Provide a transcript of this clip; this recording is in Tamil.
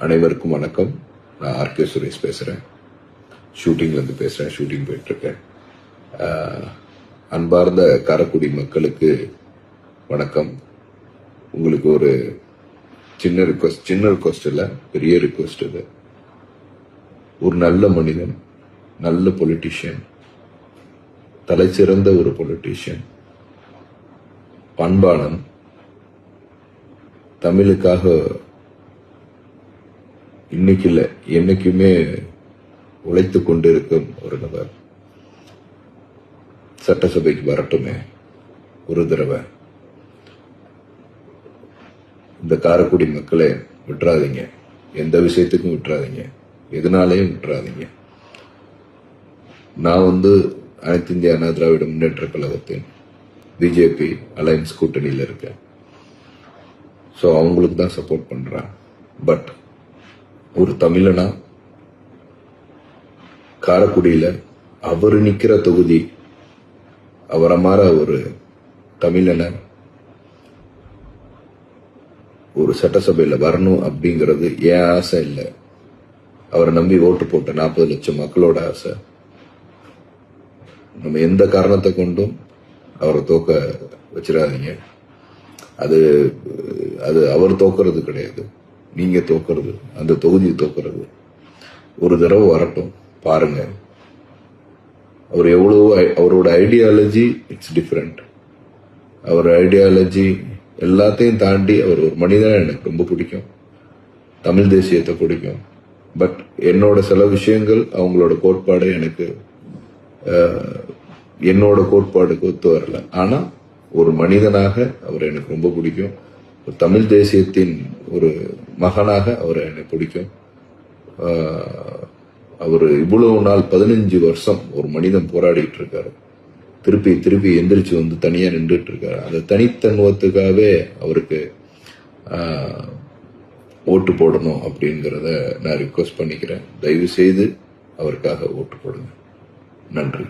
அனைவருக்கும் வணக்கம். நான் ஆர்கே சுரேஷ் பேசுறேன். ஷூட்டிங்லேருந்து பேசுறேன். ஷூட்டிங் போயிட்டு இருக்கேன். அன்பார்ந்த காரைக்குடி மக்களுக்கு வணக்கம். உங்களுக்கு ஒரு சின்ன ரிக்வஸ்ட் இல்லை, பெரிய ரிக்வஸ்ட் இது. ஒரு நல்ல மனிதன், நல்ல பொலிட்டீஷியன், தலைச்சிறந்த ஒரு பொலிட்டீஷியன், பண்பாளன், தமிழுக்காக இன்னைக்கு இல்லை என்னைக்குமே உழைத்து கொண்டிருக்கும் ஒரு நபர் சட்டசபைக்கு வரட்டுமே ஒரு தடவை. இந்த காரைக்குடி மக்களை விட்டுறாதீங்க, எந்த விஷயத்துக்கும் விட்டுறாதீங்க, எதனாலையும் விட்டுறாதீங்க. நான் அனைத்து இந்திய அண்ணா திராவிட முன்னேற்ற கழகத்தின் பிஜேபி அலையன்ஸ் கூட்டணியில் இருக்கேன். ஸோ அவங்களுக்கு தான் சப்போர்ட் பண்றேன். பட் ஒரு தமிழனா காரைக்குடியில அவர் நிக்கிற தொகுதி, அவரை மாற ஒரு தமிழனை ஒரு சட்டசபையில வரணும் அப்படிங்கிறது என் ஆசை இல்லை. அவரை நம்பி ஓட்டு போட்ட 40 லட்சம் மக்களோட ஆசை. நம்ம எந்த காரணத்தை கொண்டும் அவரை தோக்க வச்சிடாதீங்க. அது அது அவர் தோக்கிறது கிடையாது, நீங்க தோக்கிறது, அந்த தொகுதி தோக்கிறது. ஒரு தடவை வரட்டும், பாருங்க. அவர் அவரோட ஐடியாலஜி இட்ஸ் டிஃப்ரெண்ட். அவர் ஐடியாலஜி எல்லாத்தையும் தாண்டி அவர் ஒரு மனிதனை எனக்கு ரொம்ப பிடிக்கும். தமிழ் தேசியத்தை பிடிக்கும். பட் என்னோட சில விஷயங்கள், அவங்களோட கோட்பாடு எனக்கு என்னோட கோட்பாடுக்கு ஒத்து வரல. ஆனா ஒரு மனிதனாக அவர் எனக்கு ரொம்ப பிடிக்கும். ஒரு தமிழ் தேசியத்தின் ஒரு மகனாக அவர் எனக்கு பிடிக்கும். அவர் இவ்வளவு நாள் 15 வருஷம் ஒரு மனிதன் போராடிட்டு இருக்காரு. திருப்பி எந்திரிச்சு தனியா நின்றுட்டு இருக்காரு. அந்த தனித்தன்மத்துக்காகவே அவருக்கு ஓட்டு போடணும் அப்படிங்கிறத நான் ரிக்வெஸ்ட் பண்ணிக்கிறேன். தயவு செய்து அவருக்காக ஓட்டு போடுங்க. நன்றி.